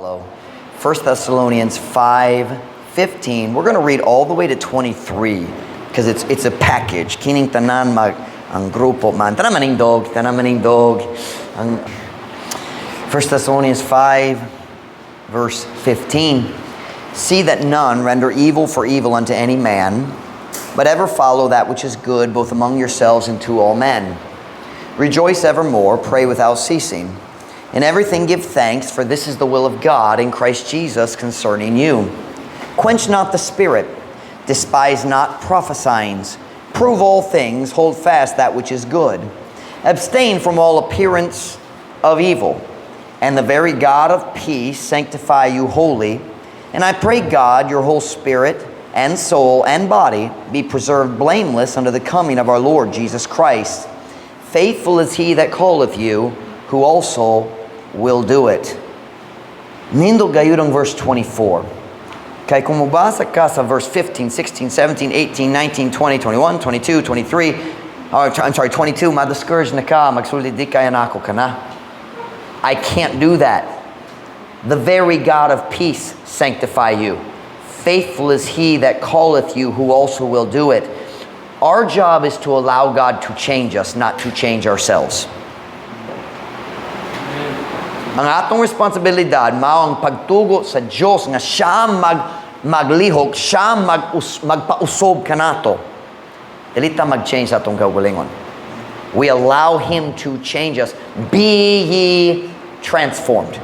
follow. 1 Thessalonians 5:15. We're going to read all the way to 23 because it's a package. Kining tanan mag ang grupo man. Tanan maning dog. 1 Thessalonians 5 verse 15. See that none render evil for evil unto any man, but ever follow that which is good, both among yourselves and to all men. Rejoice evermore, pray without ceasing. In everything give thanks, for this is the will of God in Christ Jesus concerning you. Quench not the spirit, despise not prophesying. Prove all things, hold fast that which is good. Abstain from all appearance of evil, and the very God of peace sanctify you wholly. And I pray God, your whole spirit and soul and body be preserved blameless unto the coming of our Lord Jesus Christ. Faithful is he that calleth you, who also will do it. Nindot gayud ang verse 24. Kaya kung mabasa ka sa verse 15, 16, 17, 18, 19, 20, 21, 22, 23, 22, ma-discourage na ka, magsulid di kaya na ako ka na. I can't do that. The very God of peace sanctify you. Faithful is he that calleth you, who also will do it. Our job is to allow God to change us, not to change ourselves. Ang atong responsibilidad mao ang pagtugo sa Dios nga siya maglihok, siya magpausob kanato. Dili ta mag-change sa atong kaugalingon. We allow him to change us. Be ye transformed.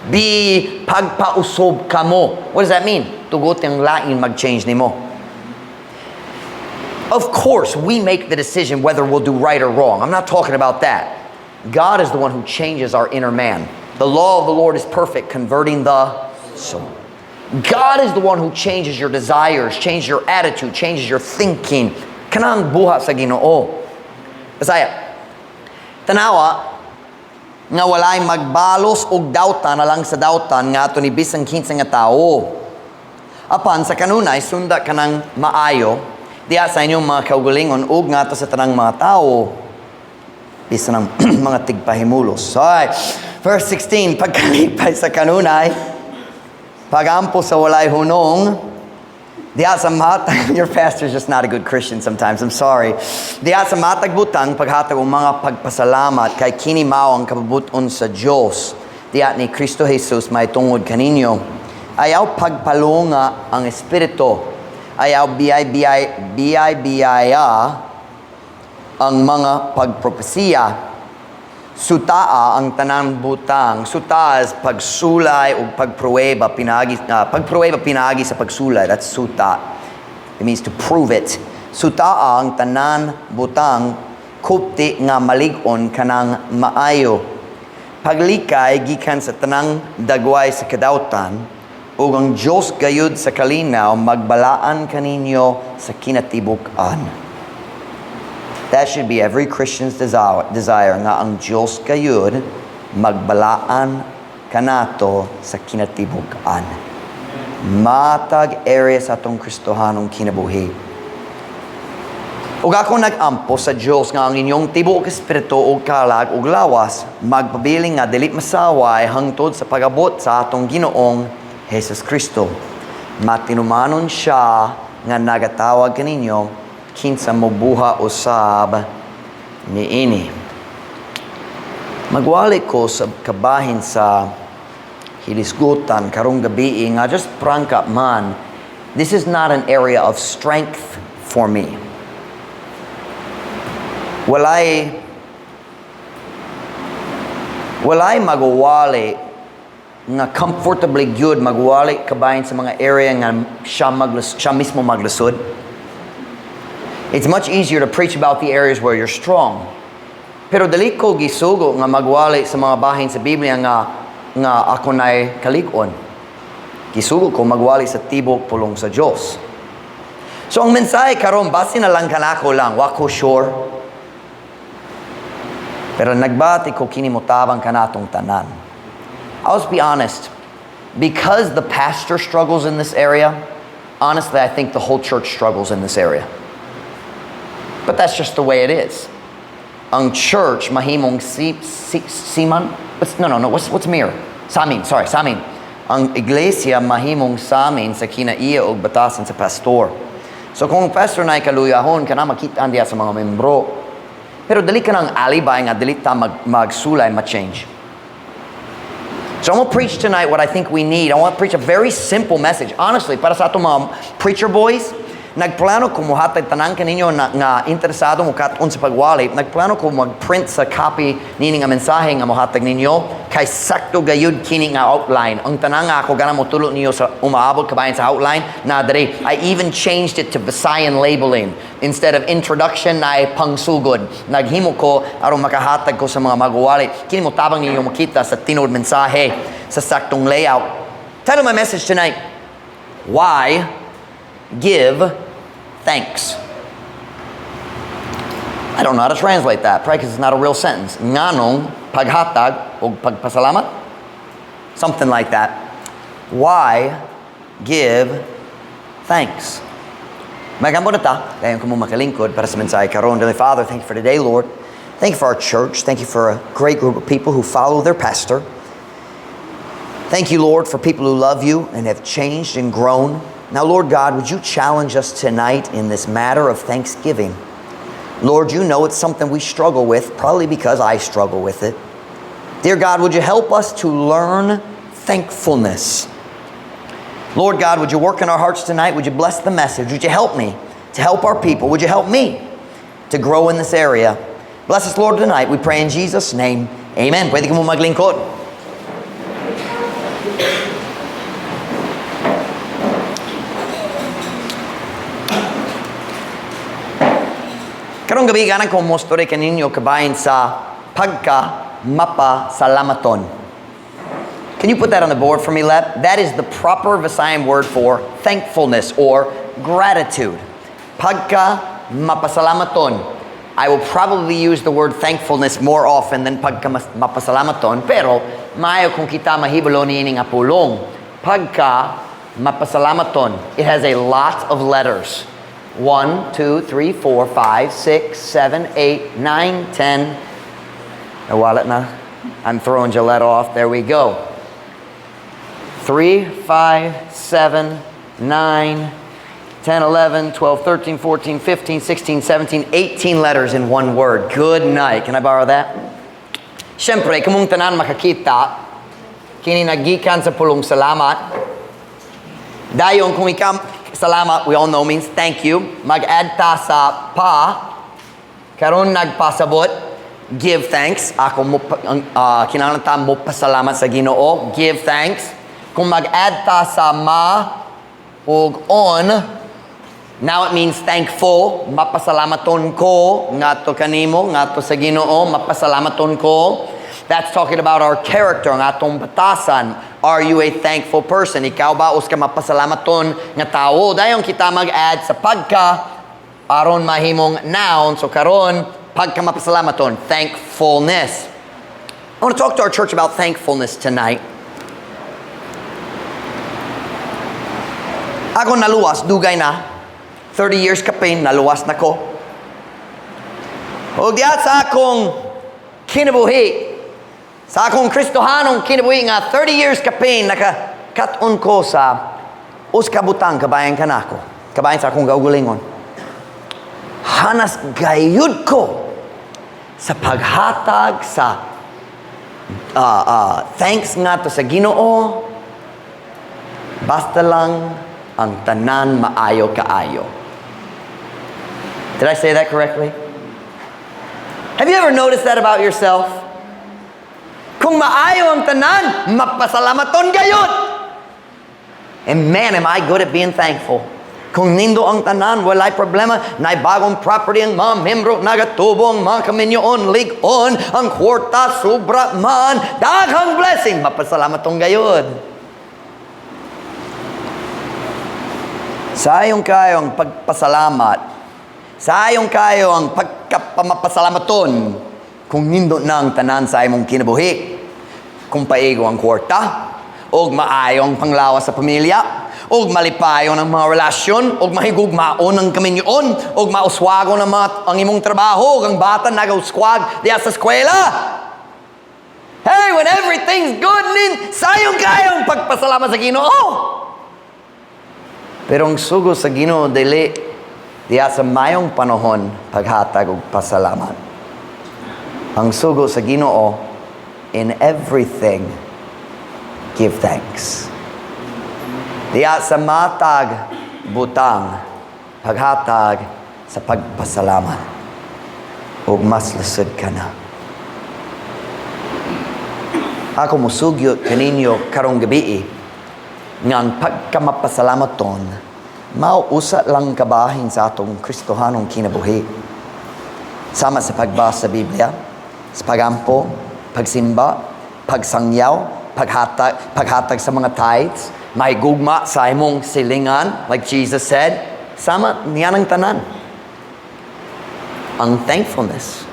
Be pagpausob kamo. What does that mean? Tugot ang lain mag-change nimo. Of course, we make the decision whether we'll do right or wrong. I'm not talking about that. God is the one who changes our inner man. The law of the Lord is perfect, converting the soul. God is the one who changes your desires, changes your attitude, changes your thinking. Kanang buha sa Ginoo. Bisaya. Tanawa, nga walay magbalos og dawtan na lang sa dawtan nga ato ni bisang kinsa nga tao. Apan sa kanunay sunda kanang maayo diya sa inyong mga kaugalingon ug nga ato sa tanang mga tao bisan ng mga tigpahimulos. So, verse 16, pagkalipay sa kanunay, pagampo sa walay hunong, diya sa matag, your pastor's just not a good Christian sometimes, I'm sorry. Diya sa matagbutang, paghatag ang mga pagpasalamat, kay kini mao ang kapabuton sa Diyos. Diya ni Kristo Jesus may tungod kaninyo. Ayaw pagpalunga ang Espiritu. Ayaw biyaya ang mga pagpropesiya. Sutaa ang tanang butang. Suta is pagsulay o pagpruweba pinagi sa pagsulay. That's suta. It means to prove it. Sutaa ang tanan butang kupti nga malig-on kanang maayo. Paglikay gikan sa tanang dagway sa kadawtan ug ang Dios gayud sa kalinaw magbalaan kaninyo sa kinatibuk-an. That should be every Christian's desire nga ang Diyos gayud magbalaan kanato sa kinatibuk-an. Matag area sa atong Kristohanong kinabuhi. Ug ako nag-ampo sa Diyos nga ang inyong tibuok espiritu ug kalag ug lawas magpabiling nga dili masaway hangtod sa pag-abot sa atong Ginoong Jesus Kristo. Matinumanon siya nga nagatawag kaninyo kinsa mo buha usab niini. Magwali ko sa kabahin sa hilisgutan karong gabi nga just prank up man. This is not an area of strength for me. Walay magwali nga comfortably good magwali kabahin sa mga area nga siya mismo maglusod. It's much easier to preach about the areas where you're strong. Pero dali ko gisugo nga magwali sa mga bahin sa Biblia nga ako na'y kalig-on. Gisugo ko magwali sa tibok pulong sa Diyos. So ang mensahe karon base na lang kanako lang, wako sure. Pero nagbati ko kini motabang kanatong tanan. I'll just be honest. Because the pastor struggles in this area, honestly, I think the whole church struggles in this area. But that's just the way it is. Ang church mahimong siman. No. What's mirror? Sa amin. Ang iglesia mahimong sa amin sa kinaiya o batasan sa pastor. So kung pastor na ikaluyahon ka na, makita diya sa mga membro. Pero dali ka ng alibay nga, dali ta magsulay, ma-change. So I'm going to preach tonight what I think we need. I want to preach a very simple message. Honestly, para sa atong mga preacher boys, nagplano ko muhatag tanan kaninyo nga interesado mo katon sa pagwali. Nagplano ko mag-print sa copy nining nga mensahe nga muhatag ninyo kay sakto gayud kini nga outline. Ang tanan nga ako gana mo tulo niyo sa umaabot kabayan sa outline na diri. I even changed it to Visayan labeling. Instead of introduction na ay pangsugod. Naghimo ko aron makahatag ko sa mga magwali. Kini mo tabang ninyo makita sa tinud mensahe sa saktong layout. Title of my message tonight, Why Give Thanks. I don't know how to translate that, probably because it's not a real sentence. Nganong paghatag o pagpasalamat? Something like that. Why give thanks? Magambon na ta, dayon ko mo makalingkod para sa mensahe karon. Dear Father, thank you for today, Lord. Thank you for our church. Thank you for a great group of people who follow their pastor. Thank you, Lord, for people who love you and have changed and grown. Now, Lord God, would you challenge us tonight in this matter of thanksgiving? Lord, you know it's something we struggle with, probably because I struggle with it. Dear God, would you help us to learn thankfulness? Lord God, would you work in our hearts tonight? Would you bless the message? Would you help me to help our people? Would you help me to grow in this area? Bless us, Lord, tonight. We pray in Jesus' name. Amen. Pwede ka mo maglingkod. Karong gabi ganang ko mostore kaninyo kabayan sa pagka-mapasalamaton. Can you put that on the board for me, Lep? That is the proper Visayan word for thankfulness or gratitude. Pagka-mapasalamaton. I will probably use the word thankfulness more often than pagka-mapasalamaton, pero maayo kung kita mahibalo niining apulong. Pagka-mapasalamaton. It has a lot of letters. 1, 2, 3, 4, 5, 6, 7, 8, 9, 10. Wallet na. I'm throwing Gillette off. There we go. 3, 5, 7, 9, 10, 11, 12, 13, 14, 15, 16, 17, 18 letters in one word. Good night. Can I borrow that? Siyempre, kamong tanan makakita, kini nagikan sa pulong salamat. Dayon kung salamat, we all know means thank you. Mag-add ta sa pa. Karon nagpasabot, give thanks. Ako kinahanglan ta mo pasalamat sa Ginoo. Give thanks. Kung mag-add ta sa ma ug on, now it means thankful. Mapasalamaton ko ngadto kanimo, ngadto sa Ginoo, mapasalamaton ko. That's talking about our character, ang atong batasan. Are you a thankful person? Ikaw ba us ka mapasalamaton nga tao? Dayon kita mag-add sa pagka aron mahimong noun. So karon pagka mapasalamaton, thankfulness. I want to talk to our church about thankfulness tonight. Ako naluwas, dugay na. 30 years kapin, naluwas na ko. O diya sa akong kinabuhi, sa akong Kristohanong kinabuhi nga 30 years kapin, nakakaton ko sa uskabutang kabayan kanako. Kabayan sa akong gaugulingon. Hanas gayud ko sa paghatag sa thanks nga to sa Ginoo. Basta lang ang tanan maayo kaayo. Did I say that correctly? Have you ever noticed that about yourself? Kung maayo ang tanan, mapasalamaton gayud. And man, am I good at being thankful. Kung nindo ang tanan, walay problema, na bagong property ang mga membro, nagatubo ang mga kaminyoon, ligon, ang kwarta, sobra man, daghang blessing, mapasalamaton gayud. Sayong kayo ang pagpasalamat. Sayong kayo ang pagkapamapasalamaton. Kung nindo na ang tanan sa imong kinabuhi. Kung paigo ang kwarta, og maayong panglawas sa pamilya, og malipayon ang mga relasyon, og mahigugmaon ang kaminyoon, og mauswago ang imong trabaho, og ang bata nagauskwag diya sa eskwela. Hey, when everything's good, sayong kayong pagpasalamat sa Ginoo. Pero ang sugo sa Ginoo dili diya sa mayong panahon paghatag og pasalamat. Ang sugo sa Ginoo, in everything give thanks. Diya sa matag butang paghatag sa pagpasalamat. Ug mas lisod ka na. Ako musugyot kaninyo karong gabi nga ang pagkamapasalamat mauusa lang kabahin sa atong Kristohanong kinabuhi. Sama sa pagbasa sa Biblia, sa pagampo, pagsimba, pagsangyaw, paghatag sa mga tithes, may gugma sa imong silingan, like Jesus said, sama niya ng tanan. Ang thankfulness,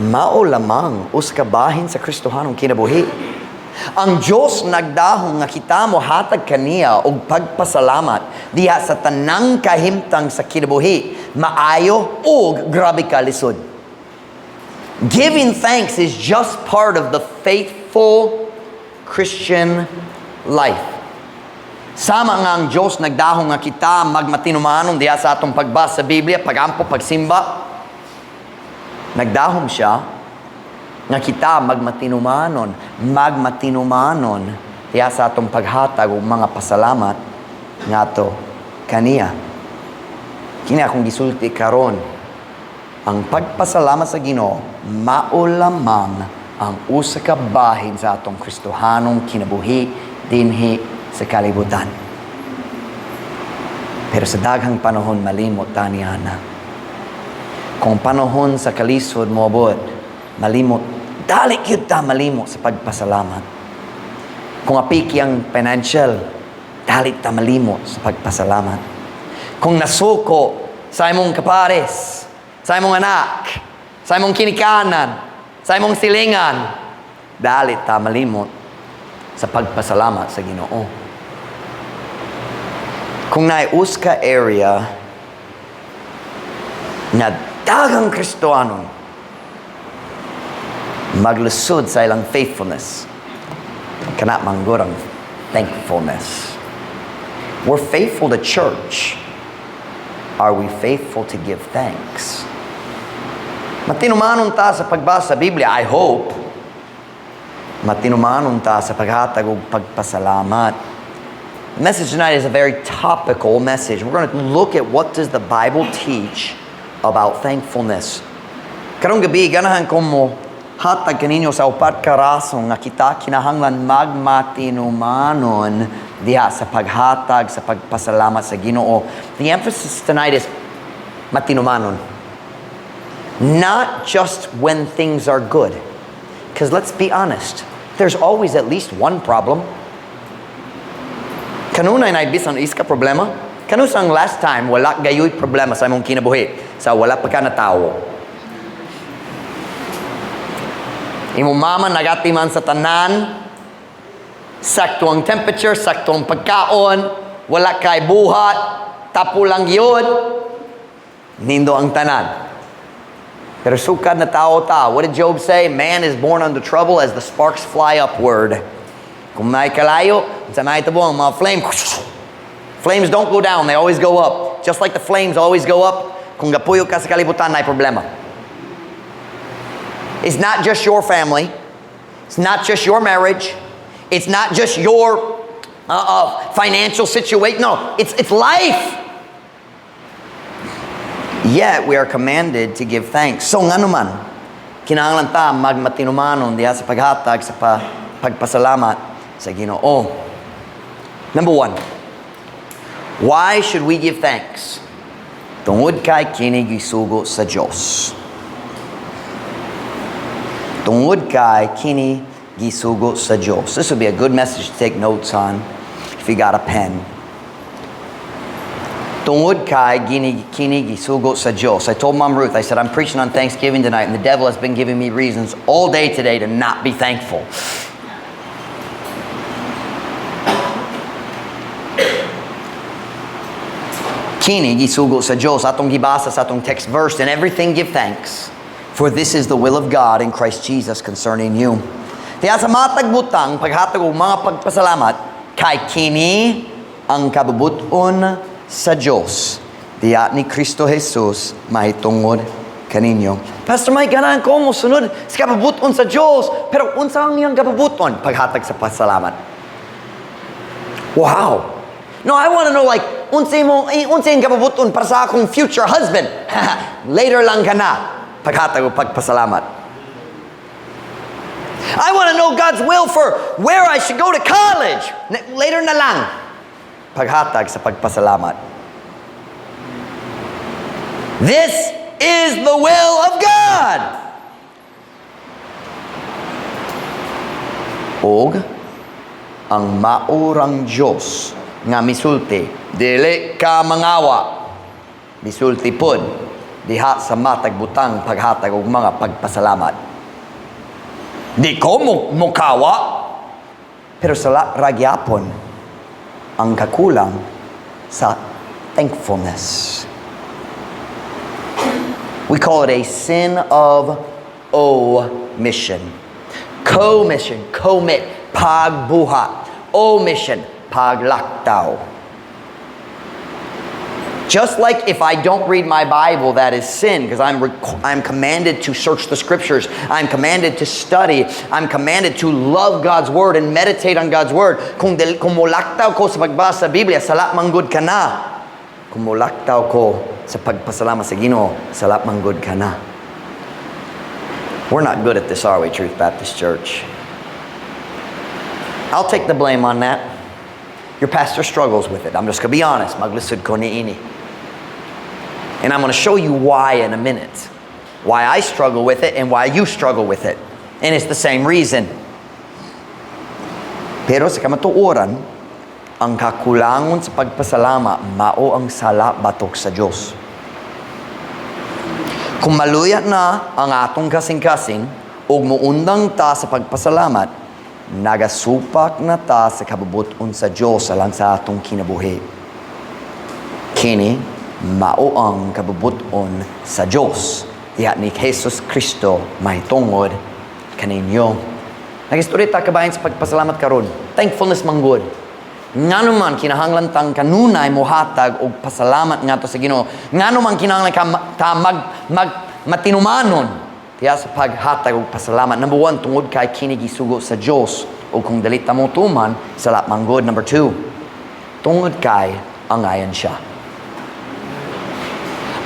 mao lamang uskabahin sa Kristohanong kinabuhi. Ang Diyos nagdahong nga kita mo hatag kaniya og pagpasalamat diha sa tanang kahimtang sa kinabuhi, maayo ug grabe ka lisod. Giving thanks is just part of the faithful Christian life. Sama nga ang Diyos nagdahong nga kita magmatinumanon diha sa atong pagbasa sa Biblia, pagampo, pagsimba. Nagdahom siya nga kita magmatinumanon diha sa atong paghatag og mga pasalamat ngato kaniya. Kini akong gisulti karon, ang pagpasalamat sa Ginoo mao lamang ang usa ka bahin sa atong Kristohanong kinabuhi dinhi sa kalibutan. Pero sa daghang panahon malimot taniya na. Kung panahon sa kalisod moabot, malimot, dali gyud ta malimot sa pagpasalamat. Kung apiki ang financial, dali ta malimot sa pagpasalamat. Kung nasuko sa imong kapares, sa imong anak, sa imong kinikanan, sa imong silingan, dali ta malimot sa pagpasalamat sa Ginoo. Kung naius ka area na daghang Kristohanon maglusod sa ilang faithfulness, kana manggurang thankfulness. We're faithful to church. Are we faithful to give thanks? Matinumanon ta sa pagbasa sa Biblia, I hope. Matinumanon ta sa paghatag og pagpasalamat. The message tonight is a very topical message. We're going to look at what does the Bible teach about thankfulness. Karong gabi, ganahan ko mo hatag kaninyo sa upat ka rason nga kita kinahanglan magmatinumanon diha sa paghatag sa pagpasalamat sa Ginoo. The emphasis tonight is matinumanon. Not just when things are good. Because let's be honest, there's always at least one problem. Kanunay na bisan iska problema. Kanu sang last time wala gayoy problema sa imong kinabuhi sa wala pa ka na tawo. Imong mama nagati man sa tanan, sakto ang temperature, sakto ang pagkaon, wala kay buhat, tapo lang yun, nindo ang tanan. Pero sukad na tao ta. What did Job say? Man is born under trouble as the sparks fly upward. Kung may kalayo, sa may tabo ang mga flames don't go down, they always go up. Just like the flames always go up, kung gapuyo ka sa kalibutan, may problema. It's not just your family. It's not just your marriage. It's not just your financial situation. No, it's life. Yet, we are commanded to give thanks. So, nga naman, kinahanglan ta magmatinumanon diha sa paghatag sa pagpasalamat sa Ginoo. Number 1, why should we give thanks? Tungod kay kini gisugo sa Dios. Tungod kay kini gisugo sa Dios. This would be a good message to take notes on if you got a pen. Tungod kay kini gisugo sa Dios. I told Mom Ruth, I said, I'm preaching on Thanksgiving tonight, and the devil has been giving me reasons all day today to not be thankful. Kini gisugo sa Dios. Atong gibasa sa atong text verse, and everything give thanks, for this is the will of God in Christ Jesus concerning you. Tiya sa matag butang paghatag og mga pagpasalamat kay kini ang kabubuton sa Dios. Tiya ni Kristo Jesus mahitungod kaninyo. Pastor Mike, ganahan ko mo sunod sa kabubuton sa Dios, pero unsa ang iyang kabubuton paghatag sa pasalamat? Wow. No, I want to know like unsa yung kabubuton para sa akong future husband. Later lang ka na paghatag og pagpasalamat. I want to know God's will for where I should go to college. Later na lang paghatag sa pagpasalamat. This is the will of God. Og ang maurang Diyos nga misulti, dili ka mangawa. Misulti pod diha sa matag butang paghatag og mga pagpasalamat. Di ko mukawa, pero sa ragyapon ang kakulang sa thankfulness. We call it a sin of omission. Commission, commit, pagbuhat. Omission, paglaktaw. Just like if I don't read my Bible, that is sin, because I'm commanded to search the scriptures. I'm commanded to study. I'm commanded to love God's word and meditate on God's word. Kung mulaktaw ko sa pagbasa sa Biblia, sala manggod ka na. Kung mulaktaw ko sa pagpasalamat sa Ginoo, sala manggod ka na. We're not good at this, are we, Truth Baptist Church? I'll take the blame on that. Your pastor struggles with it. I'm just going to be honest. Maglisod ko niini. And I'm going to show you why in a minute. Why I struggle with it and why you struggle with it. And it's the same reason. Pero sa kamatuoran, ang kakulangon sa pagpasalama, mao ang sala batok sa Diyos. Kung maluyat na ang atong kasing-kasing, ug muundang ta sa pagpasalamat, nagasupak na ta sa kabubuton sa Diyos alang sa atong kinabuhi. Kini, mao ang kabubuton sa Diyos. Diha ni Jesus Kristo mahitungod kaninyo. Nagistorita kabayan sa pagpasalamat karon. Thankfulness manggod. Nga naman kinahanglan tang kanunay mohatag og pasalamat ngadto sa Ginoo. Nga naman kinahanglan ka matinumanon tiya sa paghatag og pasalamat. Number 1, tungod kay kini gisugo sa Dios. O kung dili ta mo tuman, sala manggod. Number 2, tungod kay angayan siya.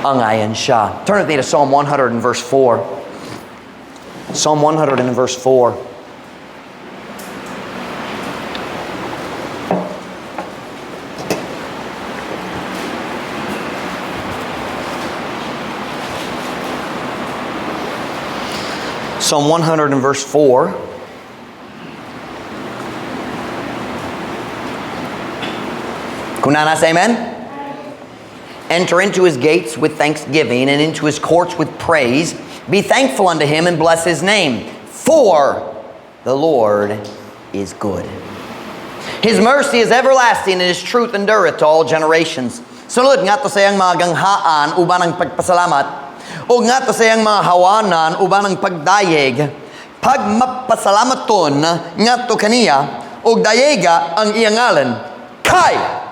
Angayan siya. Turn with me to Psalm 100 and verse 4. Psalm 100 and verse 4. Psalm 100 and verse 4. Kunana, say amen? Enter into his gates with thanksgiving and into his courts with praise. Be thankful unto him and bless his name. For the Lord is good. His mercy is everlasting and his truth endureth to all generations. Sulod nga to sa iyang mga ganghaan uban ang pagpasalamat. O nga to sa iyang mga hawanan uban ang pagdayeg. Pag mapasalamaton nga to kaniya og dayega ang iyang ngalan kay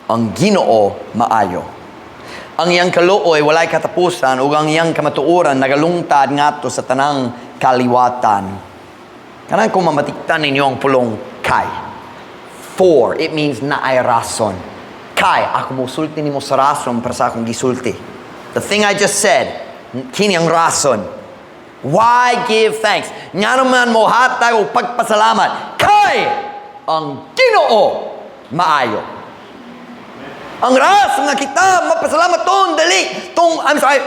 ang Ginoo maayo. Ang iyang kaluoy walay katapusan ug ang iyang kamatuoran nagalungtad ngadto sa tanang kaliwatan. Kanang kung mamatiktan ninyo ang pulong kay. For, it means na ay rason. Kay, ako musulti nimo sa rason para sa akong gisulti. The thing I just said, kini ang rason. Why give thanks? Nga naman mo hatag o pagpasalamat kay ang Ginoo maayo. Ang rason nga kita mapasalamat ton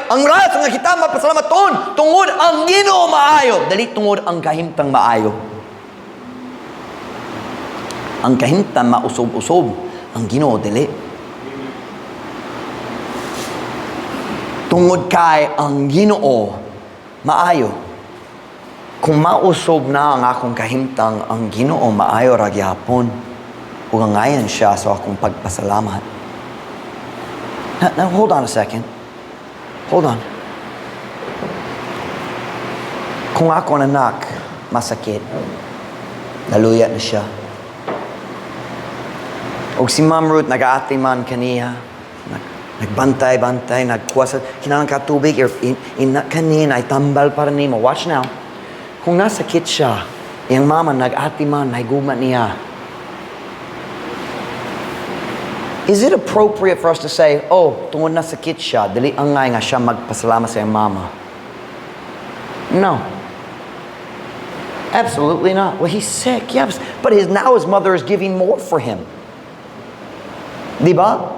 ang rason nga kita mapasalamat ton tungod ang Ginoo maayo. Dali tungod ang kahimtang maayo. Ang kahimtang mausob-usob, ang Ginoo dili. Tungod kay ang Ginoo maayo. Kung mausob na ang akong kahimtang, ang Ginoo maayo ra gyapon. Ug angayan siya sa akong pagpasalamat. Now hold on a second. Hold on. Kung ako anak, masakit. Naluya na siya. Og si Ma'am Ruth, nag-aati man kaniya. Nagbantay-bantay, nagkuwasa. Kinalang ka tubig, kanina ay tambal para nimo. Watch now. Kung nasakit siya, yung mama nag-ati man, nahiguma niya. Is it appropriate for us to say, oh, tungod nasakit siya, dali angay nga siya magpasalamat sa iyang mama? No. Absolutely not. Well, he's sick, yes. But now his mother is giving more for him. Diba?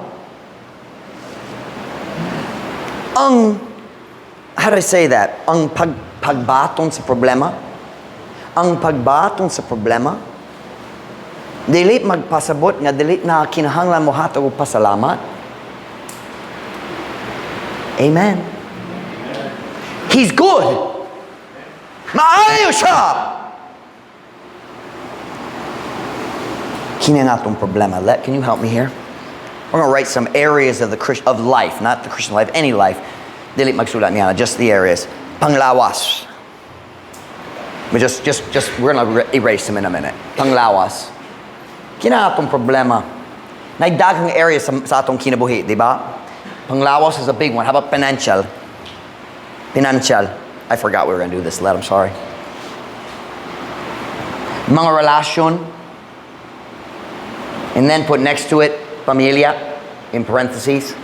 How do I say that? Ang pagbaton sa problema, dili magpasabot nga dili na kinahanglan mo hatag og pasalamat. Amen. He's good. Maayo siya. Kini nga tong problema. Can you help me here? We're going to write some areas of of life, not the Christian life, any life. Dili magsulat niya, just the areas. Panglawas. We're going to erase them in a minute. Panglawas. Kina atong problema. Nagdagang areas sa atong kinabuhi, di ba? Panglawas is a big one. How about financial? Financial. I forgot we were going to do this. I'm sorry. Mga relasyon. And then put next to it, pamilya, in parentheses.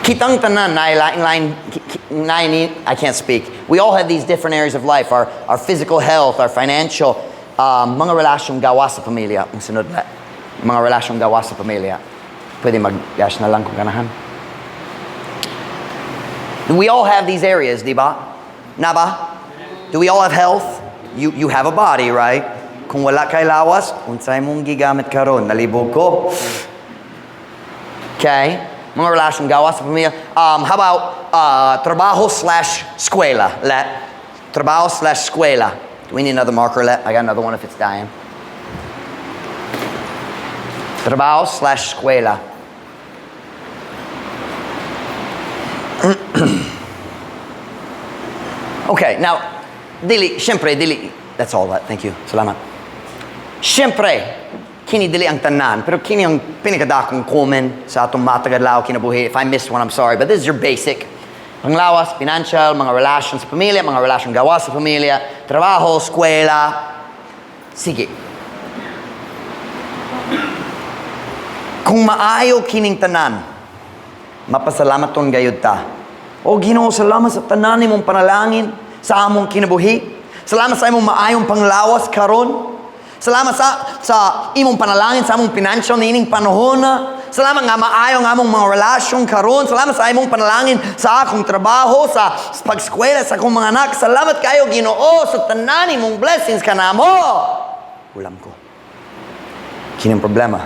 Kitang tanan, I can't speak. We all have these different areas of life. Our physical health, our financial, mga relasyong gawa sa pamilya. Ang sunod na. Mga relasyong gawa sa pamilya. Pwede mag-dash na lang kung ganahan. Do we all have these areas, di ba? Na ba? Do we all have health? You have a body, right? Kung wala kay lawas, unsay mong gigamit karon, nalibog ko. Okay? Mga relasyong gawa sa pamilya. How about trabaho/eskwela? Trabaho/eskwela. Do we need another marker? I got another one if it's dying. Trabaho/eskwela. Okay, now, syempre, that's all that. Thank you. Salamat. Syempre, kini dili ang tanan, pero kini ang pinakadakong common sa atong matagadlaw kinabuhi. If I missed one, I'm sorry, but this is your basic. Panglawas, financial, mga relations sa pamilya, mga relasyon gawa sa pamilya, trabaho, eskwela. Sige. Kung maayo kining tanan, mapasalamat ton gayud ta. O Ginoo, salamat sa tanan nimong panalangin sa among kinabuhi. Salamat sa imong maayong panglawas karon. Salamat sa imong panalangin sa among financial nining panahon. Salamat nga maayo nga among mga relasyon karon. Salamat sa imong panalangin sa akong trabaho, sa pag-eskwela sa akong mga anak. Salamat kayo Ginoo sa tanan imong blessings kanamo. Ulam ko. Kinang problema.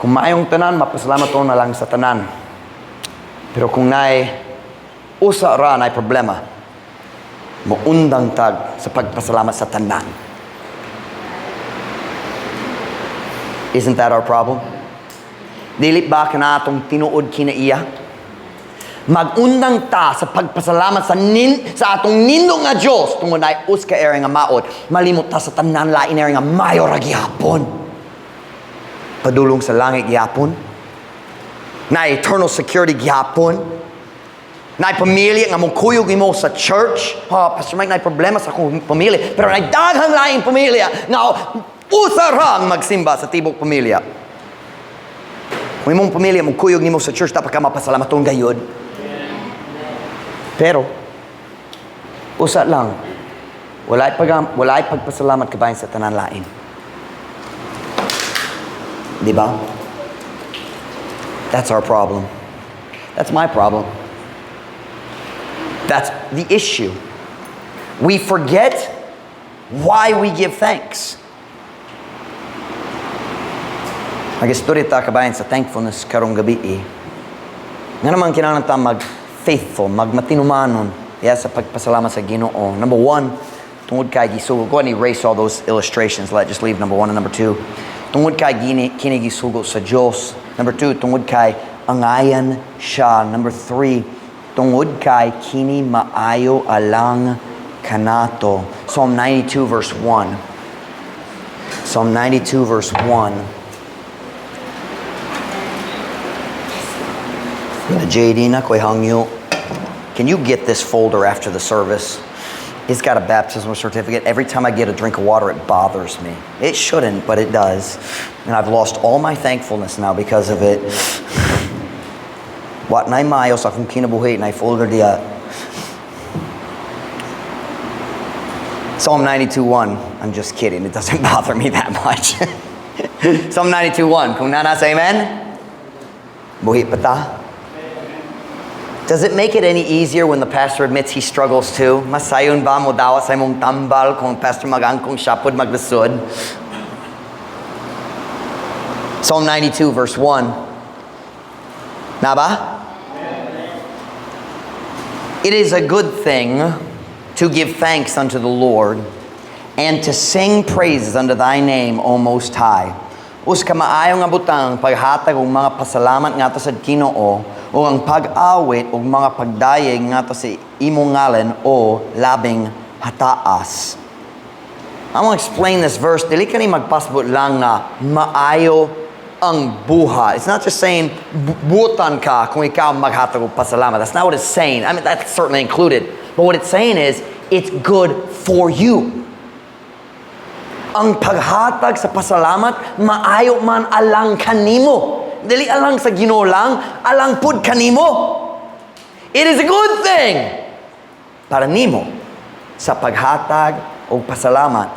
Kung maayong tanan, mapasalamat to na lang sa tanan. Pero kung naay usa ra naay problema, muundang tag sa pagpasalamat sa tanan. Isn't that our problem? Dili ba kana atong tinuod kinaiya? Magundang ta sa pagpasalamat sa atong nindong nga Dios tungod ay uska ere nga maot. Malimot ta sa tanan lain ere nga mayo ra gihapon. Padulong sa langit gihapon. Na eternal security gihapon. Na pamilya nga mong kuyog mo sa church. Pastor Mike, na problema sa akong pamilya. Pero na daghang laing pamilya nga usarang magsimba sa tibok pamilya. Kung imong pamilya mong kuyog nimo sa church, dapat ka mapasalamatong gayod. Pero usa lang, walay pagpasalamat kabayan sa tanan lain. Di ba? That's our problem. That's my problem. That's the issue. We forget why we give thanks. Mag-istorya ta kabayan sa thankfulness karong gabi Nga naman kinahanglan ta mag-faithful, magmatinumanon sa pagpasalamat sa Ginoo. Number 1, tungod kay gisugo. Go ahead and erase all those illustrations. Just leave number 1 and number 2. Tungod kay kinigisugo sa Dios. Number 2, tungod kay angayan siya. Number 3, tungod kay kini maayo alang kanato. Psalm 92 verse 1. Psalm 92 verse 1. JD na ko'y hangyo. Can you get this folder after the service? It's got a baptismal certificate. Every time I get a drink of water, it bothers me. It shouldn't, but it does. And I've lost all my thankfulness now because of it. Wat na'y mayo sa akong kinabuhi na'y folder diya. Psalm 92:1. I'm just kidding. It doesn't bother me that much. Psalm 92:1. Kung nana sa amen? Buhi pa ta? Does it make it any easier when the pastor admits he struggles too? Masayon ba mo daw sa imong tambal kung pastor magangkong siya pod maglisod? Psalm 92 verse 1. Na ba? It is a good thing to give thanks unto the Lord and to sing praises unto thy name, O Most High. Us ka maayong nga butang paghatag og mga pasalamat ngadto sa Ginoo o ang pag-awit o mga pagdayeg ngadto sa imong ngalan o labing hataas. I'm gonna explain this verse. Dili ka ni magpasabot lang nga maayo ang buhay. It's not just saying butan ka kung ikaw maghatag og pasalamat. That's not what it's saying. I mean, that's certainly included. But what it's saying is, it's good for you. Ang paghatag sa pasalamat, maayo man alang kanimo. Dili alang sa Ginoo lang, alang pud kanimo. It is a good thing para nimo sa paghatag o pasalamat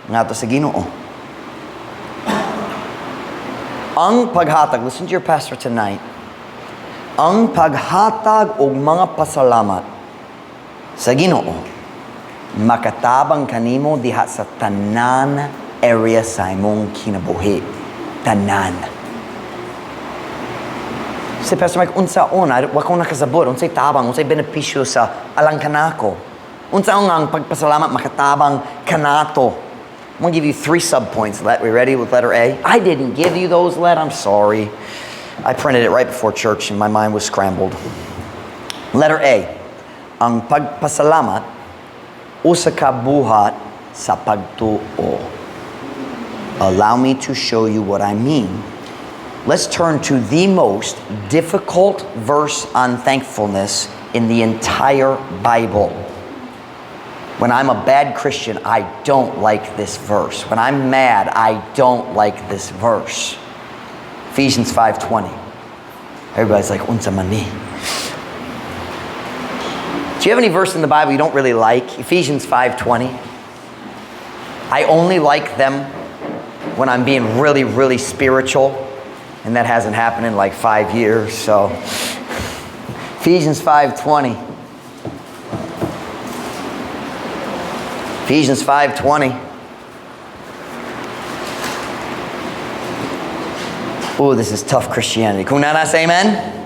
ngadto sa Ginoo. Ang paghatag, listen to your pastor tonight. Ang paghatag og mga pasalamat sa Ginoo makatabang kanimo diha sa tanan area sa imong kinabuhi. Tanan. Si Pastor Mike, unsaon, wa ko nakasabot, unsay tabang, unsay benepisyo sa alang kanako. Unsaon ang pagpasalamat makatabang kanato. I'm going to give you 3 subpoints. We ready with letter A? I didn't give you those, Let. I'm sorry. I printed it right before church and my mind was scrambled. Letter A. Ang pagpasalamat usa ka buhat sa pagtuo. Allow me to show you what I mean. Let's turn to the most difficult verse on thankfulness in the entire Bible. When I'm a bad Christian, I don't like this verse. When I'm mad, I don't like this verse. Ephesians 5:20. Everybody's like, unsa man ni? Do you have any verse in the Bible you don't really like? Ephesians 5:20. I only like them when I'm being really, really spiritual, and that hasn't happened in like 5 years. So, Ephesians 5:20. Ephesians 5:20. Oh, this is tough Christianity. Kung nana say amen?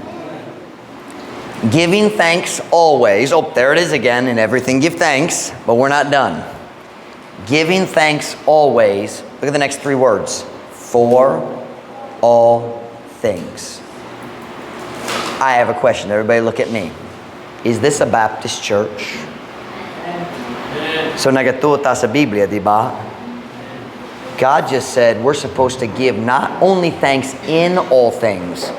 Giving thanks always. Oh, there it is again. In everything give thanks, but we're not done. Giving thanks always. Look at the next 3 words. For all things. I have a question. Everybody look at me. Is this a Baptist church? So nagatuta sa Biblia, di ba? God just said we're supposed to give not only thanks in all things.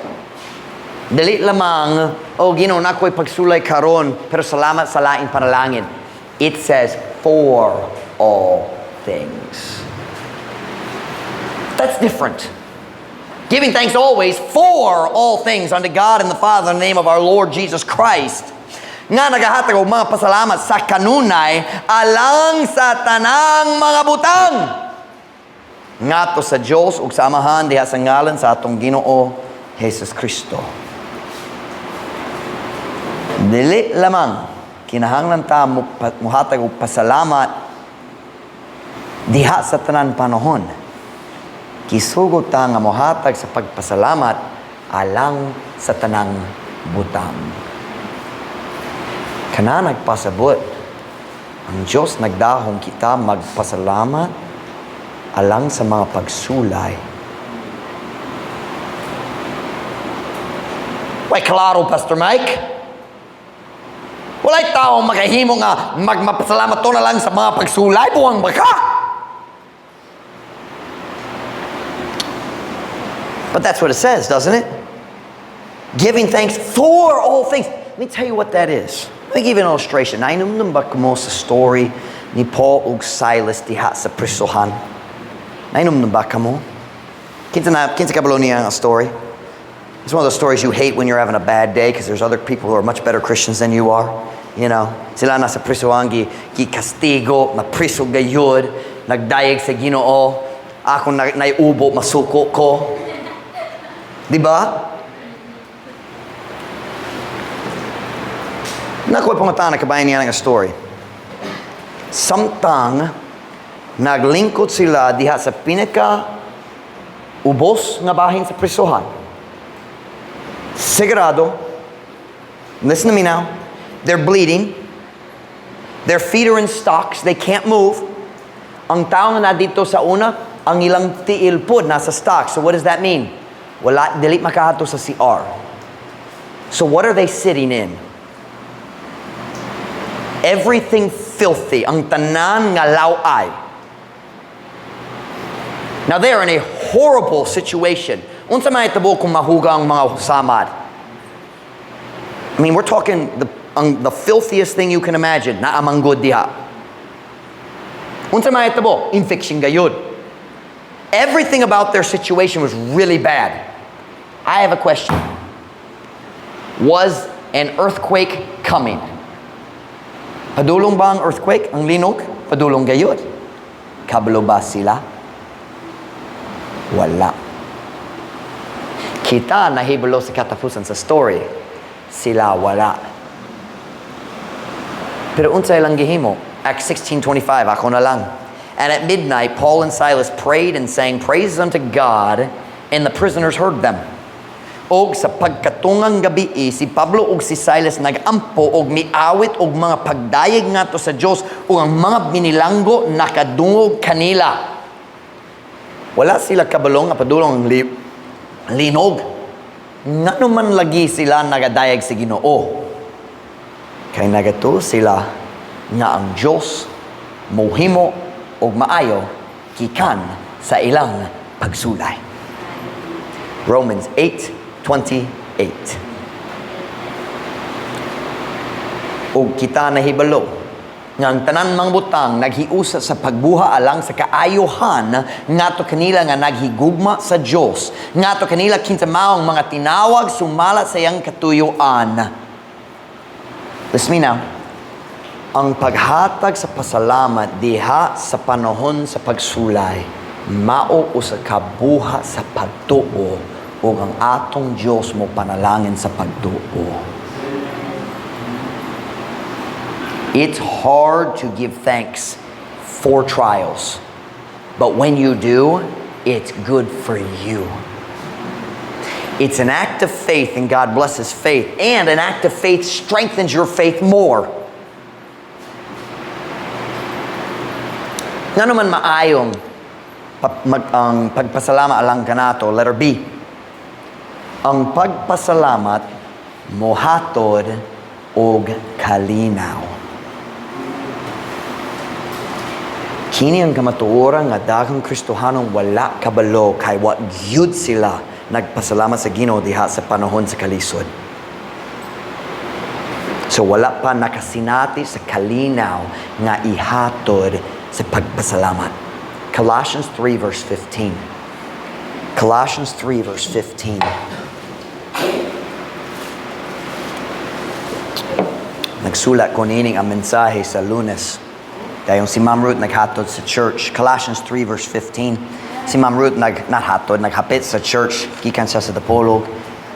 Dili lamang, oh Ginoo nakoy pagsulay karon, pero salamat sa laing panalangin. It says for all things. That's different. Giving thanks always for all things unto God and the Father in the name of our Lord Jesus Christ. Nga nagahatag og mga pasalamat sa kanunay alang sa tanang mga butang. Ngadto sa Dios ug sa Amahan diha sa ngalan sa atong Ginoo Jesus Kristo. Dili lamang kinahanglan ta muhatag og pasalamat diha sa tanan panahon. Kisugod ta nga mohatag sa pagpasalamat alang sa tanang butang. Kana nagpasabot ang Diyos nagdahong kita magpasalamat alang sa mga pagsulay. Why, claro, Pastor Mike? Walay tao makahimo nga magmapasalamat to na lang sa mga pagsulay, buwang baka. But that's what it says, doesn't it? Giving thanks for all things. Let me tell you what that is. Let me give you an illustration. Nainumdum ba mo sa story ni Paul ug Silas diha sa prisohan? Nainumdum ba mo? Kinsa kabalo niya ang story? It's one of those stories you hate when you're having a bad day because there's other people who are much better Christians than you are. You know, sila nasa prisohan, kastigo, na priso gayud, nagdayeg sa Ginoo, ako naiubo, masuko ko. Diba? Nakoy pangatana kabayan niya ng story. Samtang naglingkod sila diha sa pinaka ubos nga bahin sa prisohan. Sigurado, listen to me now, they're bleeding, their feet are in stocks, they can't move. Ang tao na dito sa una, ang ilang tiil pod nasa stocks. So what does that mean? Wala, dili makahato sa CR. So what are they sitting in? Everything filthy, ang tanan nga laway. Now they're in a horrible situation. Unsa may tabo kung mahuga ang mga samad? I mean, we're talking the filthiest thing you can imagine, na amanggod diha. Unsa may tabo? Infection gayud. Everything about their situation was really bad. I have a question. Was an earthquake coming? Padulong ba ang earthquake? Ang linog? Padulong gayud. Kabalo ba sila? Wala. Kita nahibalo sa katapusan sa story. Sila wala. Pero unsay lang gihimo? Acts 16:25, ako na lang. And at midnight, Paul and Silas prayed and sang praises unto God, and the prisoners heard them. Og sa pagkatungang gabi, si Pablo og si Silas nagampo og miawit og mga pagdayeg ngadto sa Dios ug ang mga binilanggo nakadungog kanila. Wala sila kabalong nga padulong linog. Nga naman lagi sila nagadayag sa Ginoo. Kay nagato sila nga ang Diyos mohimo og maayo gikan sa ilang pagsulay. Romans 8:28. Og kita nahibalo nga ang tanan mang butang naghiusa sa pagbuha alang sa kaayohan ngadto kanila nga naghigugma sa Dios, ngadto kanila kinsa maong mga tinawag sumala sa iyang katuyoan. Listen me now. Ang paghatag sa pasalamat diha sa panahon sa pagsulay mao usa ka buha sa pagtuo ug ang atong Dios mo panalangin sa pagtuo. It's hard to give thanks for trials. But when you do, it's good for you. It's an act of faith and God blesses faith. And an act of faith strengthens your faith more. Nga naman maayong ang pagpasalamat alang kanato, letter B. Ang pagpasalamat mohatod og kalinaw. Kini ang kamatuoran nga daghang Kristohanong wala kabalo kay what gyud sila nagpasalamat sa Ginoo diha sa panahon sa kalisod. So wala pa nakasinati sa kalinaw nga ihatod sa pagpasalamat. Colossians 3 verse 15. Colossians 3 verse 15. Nagsulat ko nining ang mensahe sa Lunes. Dayong si Ma'am Ruth naghatod sa church. Colossians 3 verse 15. Si Ma'am Ruth naghapit sa church. Gikan siya sa Dapolog.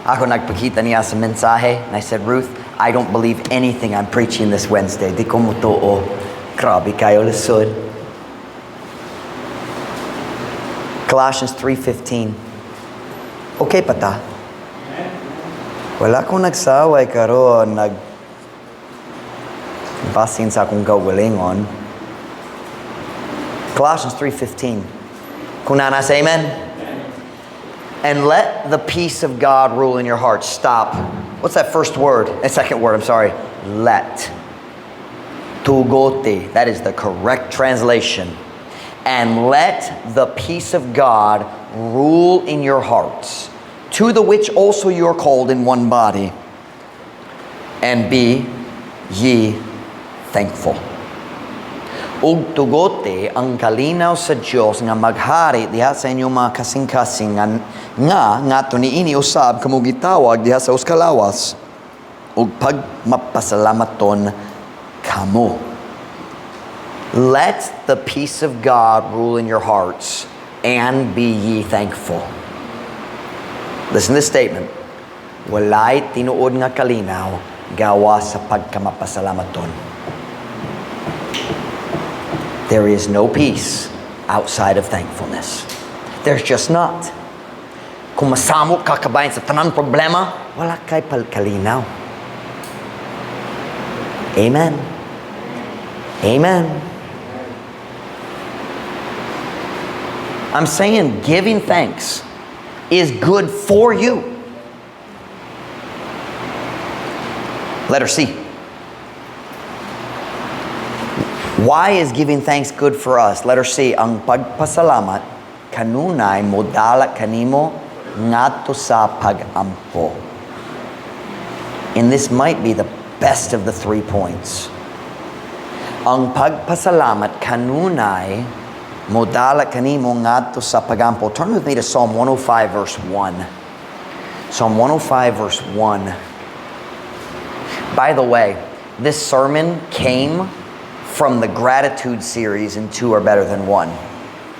Ako nagpakita niya sa mensahe. And I said, Ruth, I don't believe anything I'm preaching this Wednesday. Di ko mutuo. Grabe kayo lisod. Colossians 3:15. Okay pa ta? Wala akong nagsaway karon basin sa akong gawgalingon. Colossians 3:15. Kung nasa amen? And let the peace of God rule in your heart. Stop. What's that first word? Second word, I'm sorry. Let. Tugote. That is the correct translation. And let the peace of God rule in your hearts, to the which also you are called in one body. And be ye thankful. Ug tugote ang kalinaw sa Diyos nga maghari diha sa inyong mga kasing-kasing nga to niini usab kamo gitawag diha sa uskalawas ug pagmapasalamaton kamo. Let the peace of God rule in your hearts and be ye thankful. Listen to this statement. Walay tinuod nga kalinaw gawa sa pagkamapasalamaton. There is no peace outside of thankfulness. There's just not. Kung masamok ka kabayan sa tanang problema, wala kay kalinaw. Amen. Amen. I'm saying giving thanks is good for you. Letter C. Why is giving thanks good for us? Letter C. Ang pagpasalamat kanunay modala kanimo ngadto sa pagampo. And this might be the best of the 3 points. Ang pagpasalamat kanunay modala kanimo ngadto sa pagampo. Turn with me to Psalm 105 verse 1. Psalm 105 verse 1. By the way, this sermon came from the gratitude series and 2 are better than 1.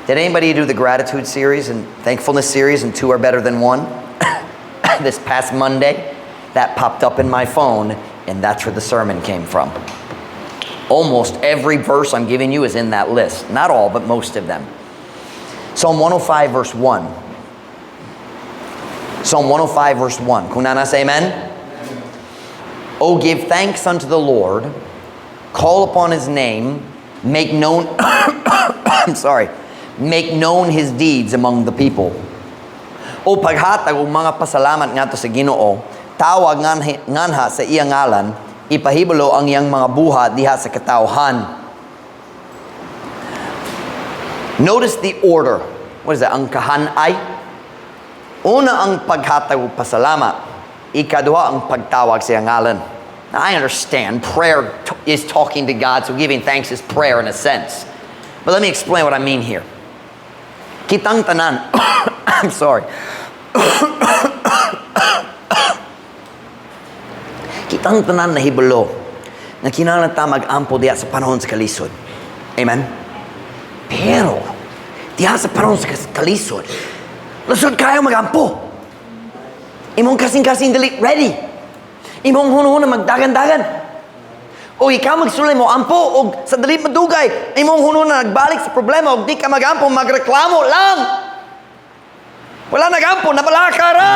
Did anybody do the gratitude series and thankfulness series and 2 are better than 1? This past Monday, that popped up in my phone and that's where the sermon came from. Almost every verse I'm giving you is in that list. Not all, but most of them. Psalm 105 verse 1. Psalm 105 verse 1. Kunana say amen? Oh, give thanks unto the Lord. Call upon His name, make known, make known His deeds among the people. O paghatag og mga pasalamat ngadto sa Ginoo, tawag nganha sa iyang ngalan, ipahibulo ang iyang mga buhat diha sa katawhan. Notice the order. What is that? Ang kahanay. Una ang paghatag og pasalamat, ikaduha ang pagtawag sa iyang ngalan. Now, I understand prayer is talking to God, so giving thanks is prayer in a sense. But let me explain what I mean here. Kitang tanan, I'm sorry. Kitang tanan na hibulo na kinahanglan ta mag-ampo diha sa panahon sa kalisod. Amen? Pero, diha sa panahon sa kalisod, lusod kayo mag-ampo. Imong kasing-kasing dili ready. Imong hunahuna magdagan-dagan. O ikaw magsulay mo ampo o sa dalit madugay. Imong hunahuna nagbalik sa problema o di ka magampo, magreklamo lang. Wala nagampo, nabalakara.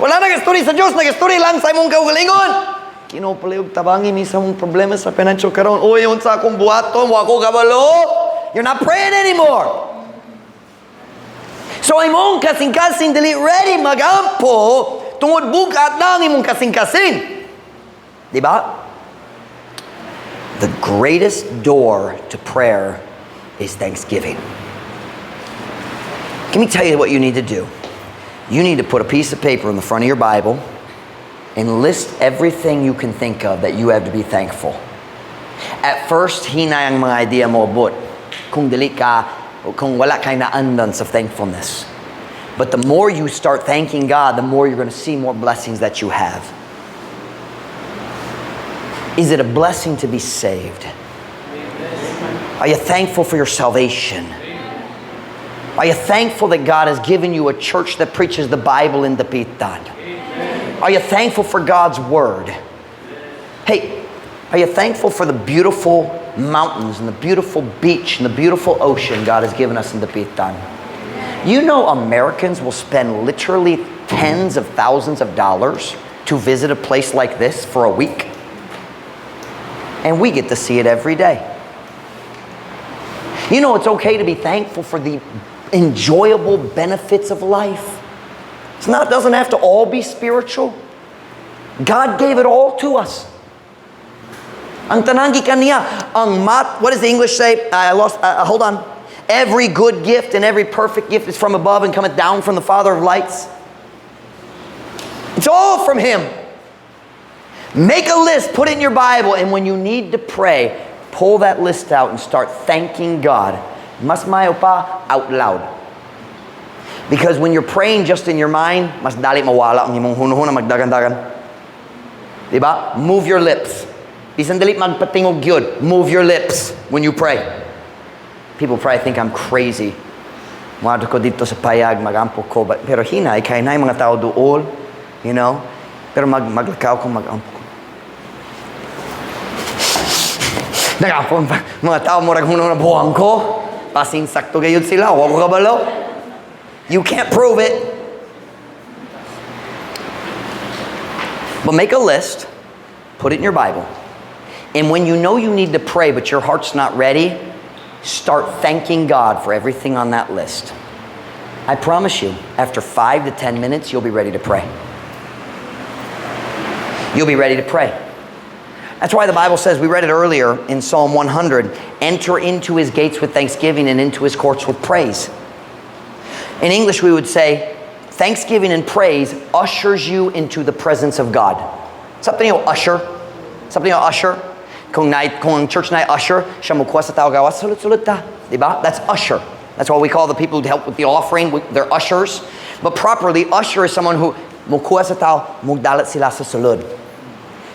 Wala nagasturi sa Diyos, nagasturi lang sa imong kaugalingon. Kinopaliog tabangi mi sa mong problema sa financial karon. Uy, yun sa akong buhaton, wako kabalo. You're not praying anymore. So imong kasing-kasing dili ready magampo. Tungod bukat na ang imong kasing-kasing. Diba? The greatest door to prayer is thanksgiving. Let me tell you what you need to do. You need to put a piece of paper in the front of your Bible and list everything you can think of that you have to be thankful. At first, hinay ang mga idea mo, but kung dili ka, kung wala kay naandans of thankfulness. But the more you start thanking God, the more you're going to see more blessings that you have. Is it a blessing to be saved? Are you thankful for your salvation? Are you thankful that God has given you a church that preaches the Bible in Dapitan? Are you thankful for God's Word? Hey, are you thankful for the beautiful mountains and the beautiful beach and the beautiful ocean God has given us in Dapitan? You know Americans will spend literally tens of thousands of dollars to visit a place like this for a week. And we get to see it every day. You know, it's okay to be thankful for the enjoyable benefits of life. Doesn't have to all be spiritual. God gave it all to us. Ang tanang kaniya, what does the English say? Hold on. Every good gift and every perfect gift is from above and cometh down from the Father of lights. It's all from Him. Make a list, put it in your Bible, and when you need to pray, pull that list out and start thanking God. Mas mayo pa, out loud. Because when you're praying just in your mind, mas dali mawala ang imong hunahuna magdagan-dagan. Diba? Move your lips. Bisan dali magpatingog gyud. Move your lips when you pray. People probably think I'm crazy. Muadto ko dito sa payag, magampo ko. Pero hinay, kaya na yung mga tao dool. You know? Pero maglakaw ko, magampo ko. Nagampo, mga tao mo raghunong na buwang ko. Pasin sakto gayud sila. Huwag ko kabalo. You can't prove it. But make a list. Put it in your Bible. And when you know you need to pray, but your heart's not ready, start thanking God for everything on that list. I promise you, after 5 to 10 minutes, you'll be ready to pray. You'll be ready to pray. That's why the Bible says, we read it earlier in Psalm 100, enter into His gates with thanksgiving and into His courts with praise. In English, we would say, thanksgiving and praise ushers you into the presence of God. Something you'll usher. Something you'll usher. Kung ang church na usher, siya mukuha sa tao gawa, sulut-sulut ta. Diba? That's usher. That's what we call the people who help with the offering. They're ushers. But properly, usher is someone who mukuha sa tao, mugdalat sila sa sulod.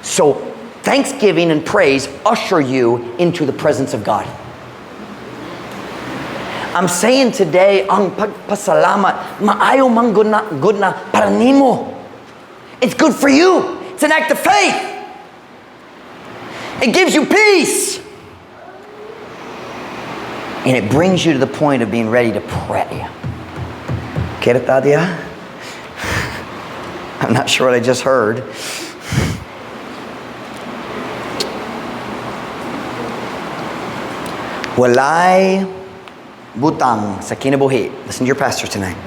So, thanksgiving and praise usher you into the presence of God. I'm saying today, ang pagpasalamat, maayo mang good na para nimo. It's good for you. It's an act of faith. It gives you peace. And it brings you to the point of being ready to pray. Get it, Tadia? I'm not sure what I just heard. Walay butang sa kinabuhi. Listen to your pastor tonight.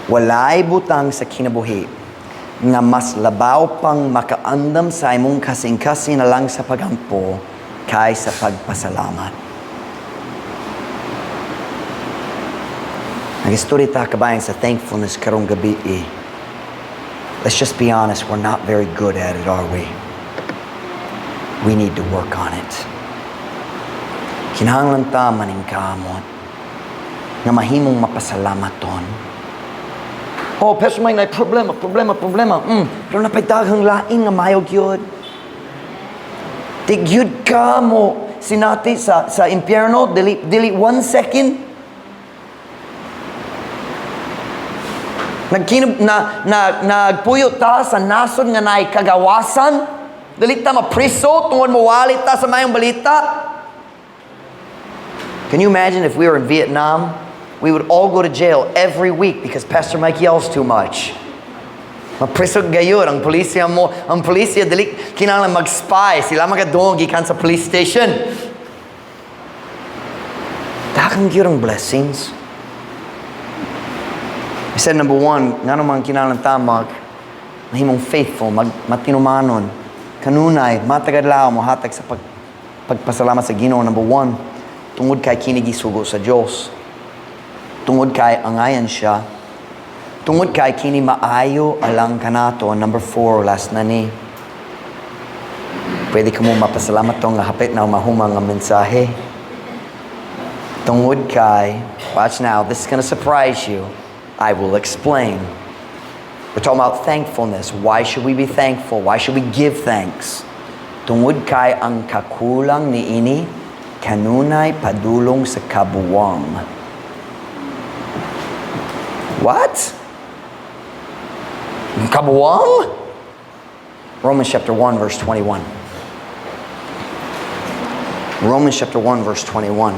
Walay butang sa kinabuhi nga mas labaw pang makaandam sa imong kasing-kasing na lang sa pagampo kaysa pagpasalamat. Nag-istorya ta kabayan sa thankfulness karong gabi eh. Let's just be honest, we're not very good at it, are we? We need to work on it. Kinahanglan ta maning kamot nga mahimong mapasalamat-on. Oh, Pastor Mike, na problema. Pero napaydaghang lain nga mayog yun. Tigyud ka mo sinati sa impyerno, dili 1 second. Nagpuyo ta sa nasod nga naay kagawasan. Dili ta mapriso tungod mawalit ta sa mayong balita. Can you imagine if we were in Vietnam? We would all go to jail every week because Pastor Mike yells too much. Mapriso gayon ang pulisya mo. Ang pulisya dili kinahanglan mag-spy. Sila magadong gikan sa police station. Daghang gyud ang blessings. I said number 1, nga naman kinahanglan ta mahimong faithful, matinumanon, kanunay, matagadlaw mo hatag sa pagpasalamat sa Ginoo. Number 1, tungod kay kinigisugo sa Dios. Tungod kay angayan siya. Tungod kay kini maayo alang kanato. Number 4, last na ni. Pwede ka mo mapasalamat tong nga hapit na mahumang nga mensahe. Tungod kay, watch now, this is gonna surprise you. I will explain. We're talking about thankfulness. Why should we be thankful? Why should we give thanks? Tungod kay ang kakulang ni ini, kanunay padulong sa kabuwang. What? Kabuwang? Romans chapter 1 verse 21. Romans chapter 1 verse 21.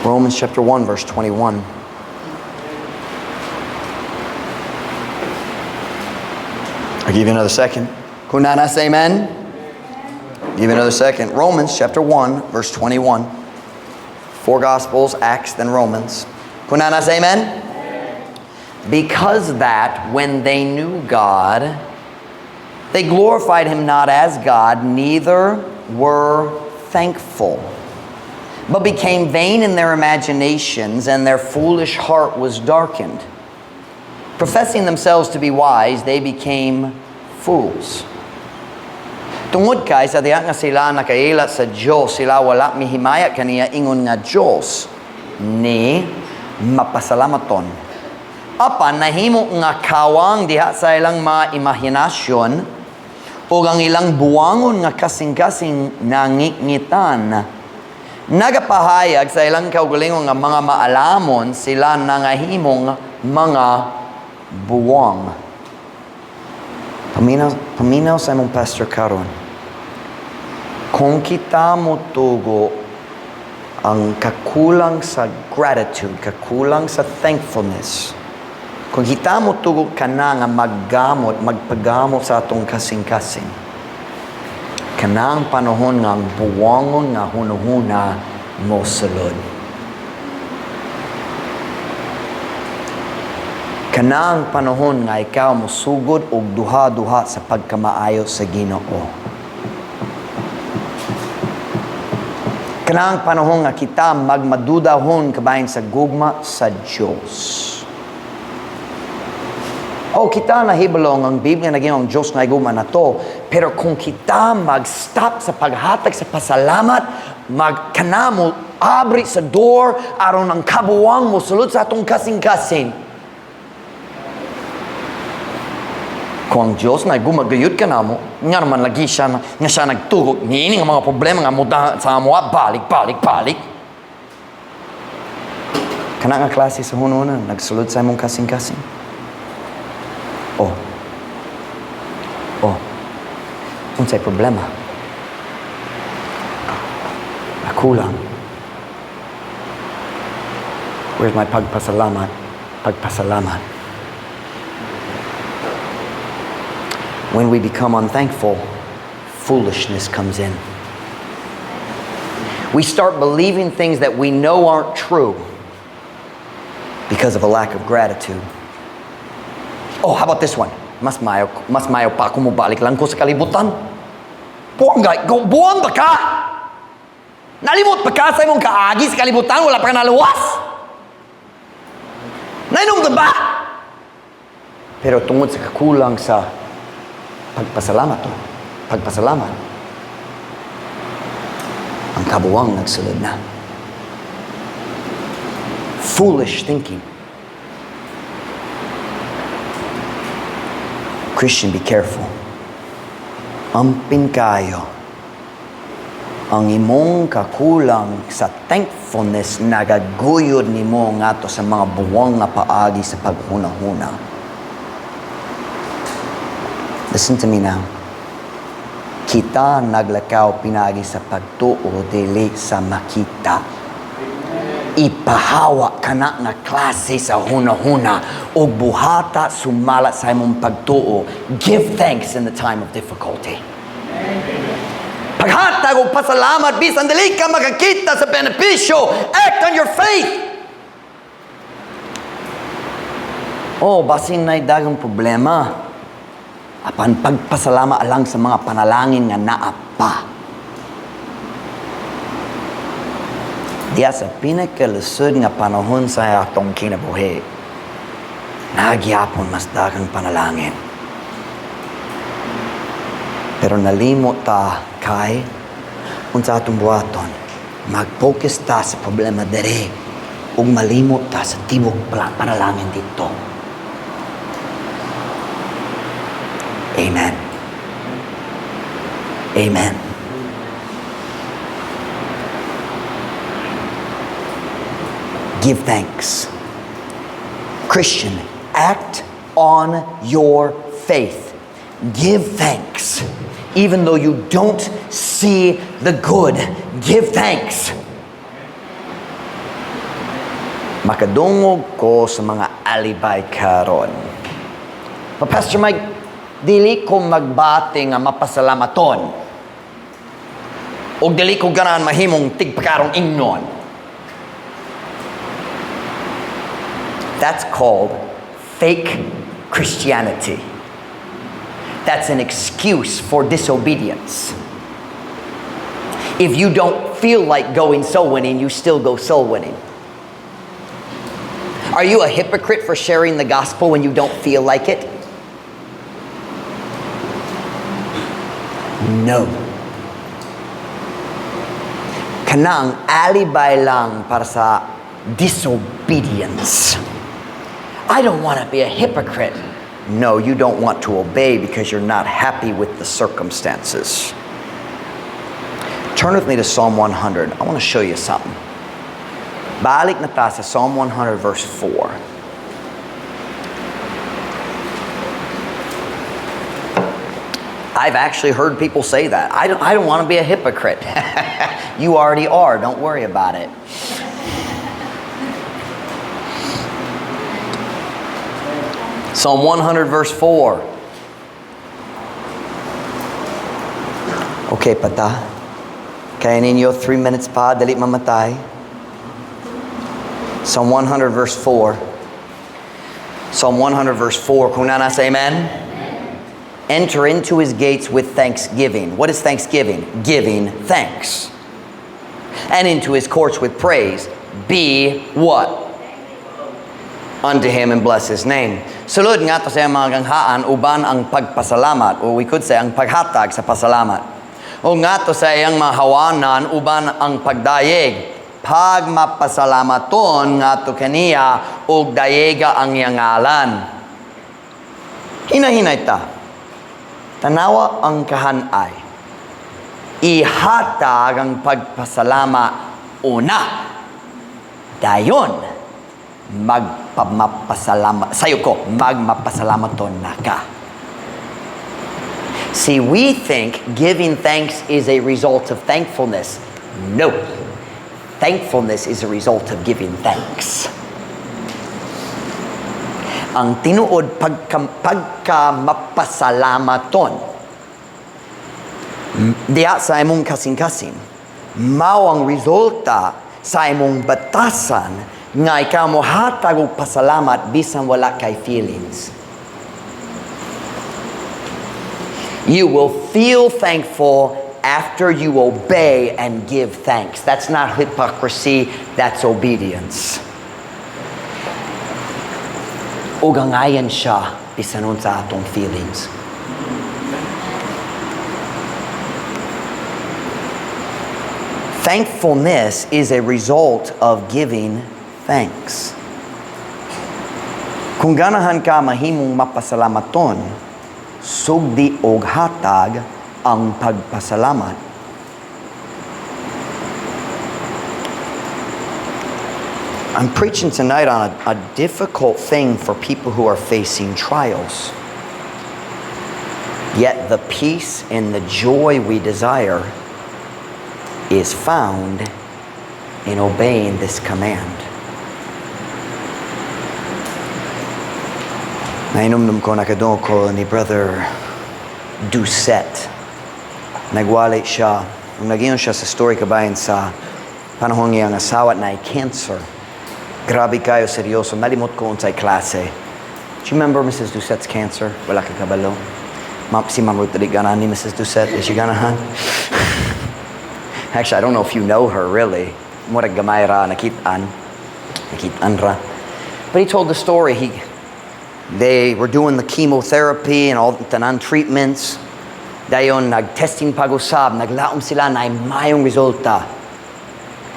Romans chapter 1 verse 21. I'll give you another second. Kunana say amen. Give you another second. Romans chapter 1 verse 21. 4 Gospels, Acts, then Romans. Kunanas, amen? Because that when they knew God, they glorified him not as God, neither were thankful, but became vain in their imaginations, and their foolish heart was darkened. Professing themselves to be wise, they became fools. Tungod kay sa diha nga sila nakaila sa Diyos, sila wala mihimaya kaniya ingon nga Diyos ni mapasalamaton. Apan nahimo nga kawang diha sa ilang mga imahinasyon o ang ilang buwangon nga kasing-kasing nangingitan. Nagapahayag sa ilang kaugalingon nga mga maalamon sila nangahimong mga buwang. Paminaw sa imong pastor karon. Kung kita mo tugo ang kakulang sa gratitude, kakulang sa thankfulness, kung kita mo tugo ka na nga magpagamot sa atong kasing-kasing, kanang panahon nga ang buwangon nga hunuhuna mo sulod. Kanang panahon nga ikaw mo sugod og duha-duha sa pagkamaayo sa Ginoo. Kanang panahon nga kita magmadudahon kabahin sa gugma sa Diyos. Kita nahibalong ang Biblia na ginong Diyos na iguma na to. Pero kung kita mag-stop sa paghatag sa pasalamat, magkanamo, abri sa door, aron ng kabuwang mo, sulod sa atong kasing-kasing. Kung ang Diyos na gumagayod ka na mo, nga naman lagi siya, nga siya nagtugok, niining ang mga problema nga muda sa mga balik. Kana nga klase sa hununan, nagsulod sa imong kasing-kasing. Unsay problema? Kulang. Where's my pagpasalamat? When we become unthankful, foolishness comes in. We start believing things that we know aren't true because of a lack of gratitude. How about this one? Mas mayo pa ako mubalik lang ko sa kalibutan. Buwan ba ka? Nalimot pa ka sa imong kaagi sa kalibutan? Wala pa ka naluwas? Nainom ka ba? Pero tungod sa kakulang sa pagpasalamat, ang kabuwang nagsulod na. Foolish thinking. Christian, be careful. Ampin kayo ang imong kakulang sa thankfulness nagaguyod nimo ngato sa mga buwang nga paagi sa paghuna-huna. Listen to me now. Kita naglakaw pinagi sa pagtuo dili sa makita. Ipahawa ka na nga klase sa huna-huna o buhata sumala sa imong pagtuo. Give thanks in the time of difficulty. Paghatag o pasalamat, bisan dili ka makakita sa benepisyo, act on your faith. Basin na'y dagang problema. Apan pagpasalama alang sa mga panalangin nga naapa. Diya sa pinakalusod nga panahon sa atong kinabuhi, nagyapon mas dagang panalangin. Pero nalimot ta kay unsa atong buhaton, mag-focus ta sa problema dere ug malimot ta sa tibok panalangin dito. Amen. Amen. Give thanks. Christian, act on your faith. Give thanks. Even though you don't see the good, give thanks. Makadungog ko sa mga alibay karon. Pastor Mike, dili ko magbati nga mapasalamaton. O dili ko ganahan mahimong tigpakarong ingnon. That's called fake Christianity. That's an excuse for disobedience. If you don't feel like going soul winning, you still go soul winning. Are you a hypocrite for sharing the gospel when you don't feel like it? No. Kanang alibay lang para sa disobedience. I don't want to be a hypocrite. No, you don't want to obey because you're not happy with the circumstances. Turn with me to Psalm 100. I want to show you something. Balik na tayo sa Psalm 100 verse 4. I've actually heard people say that. I don't want to be a hypocrite. You already are. Don't worry about it. Psalm 100 verse 4. Okay, pata. Kaya ninyo 3 minutes pa, dali mamatay. Psalm 100 verse 4. Psalm 100 verse 4. Kung nasa amen? Enter into his gates with thanksgiving. What is thanksgiving? Giving thanks. And into his courts with praise. Be what? Unto him and bless his name. Sulod nga to sa mga ganghaan, uban ang pagpasalamat, or we could say ang paghatag sa pasalamat. O nga to sa iyang mahawanan, uban ang pagdayeg. Pag mapasalamaton nga to kaniya, og dayega ang yangalan. Hinahinay ta. Tanawa ang kahanay. Ihatag ang pagpasalama una. Dayon, magpapasalamat. Sayo ko, magmapasalamaton na ka. See, we think giving thanks is a result of thankfulness. No. Thankfulness is a result of giving thanks. Ang tinuod pagka mapasalamaton diya sa imong kasing-kasing mao ang resulta sa imong batasan nga ikaw mo hatag og pasalamat bisan wala kay feelings. You will feel thankful after you obey and give thanks. That's not hypocrisy, that's obedience. Ugangayan siya bisanon sa atong feelings. Thankfulness is a result of giving thanks. Kung ganahan ka mahimong mapasalamaton, sugdi og hatag ang pagpasalamat. I'm preaching tonight on a difficult thing for people who are facing trials. Yet the peace and the joy we desire is found in obeying this command. Nainomdom ko nakadong ko ni Brother Doucette. Nagwalay siya. Nagiyon siya sa story kabayan sa panahon niyang asawa na ay cancer. Grabe kayo, seryoso. Nalimot ko unsay klase. Do you remember Mrs. Doucette's cancer? Wala ka kabalo. Si Ma'am Ruth, dali ganahan ni Mrs. Doucette. Is she ganahan? Actually, I don't know if you know her, really. Murag gamay ra, nakitaan ra. But he told the story. They were doing the chemotherapy and all the tanan treatments. Dayon, nag-testing pag-usab. Naglaom sila na ay mayong resulta.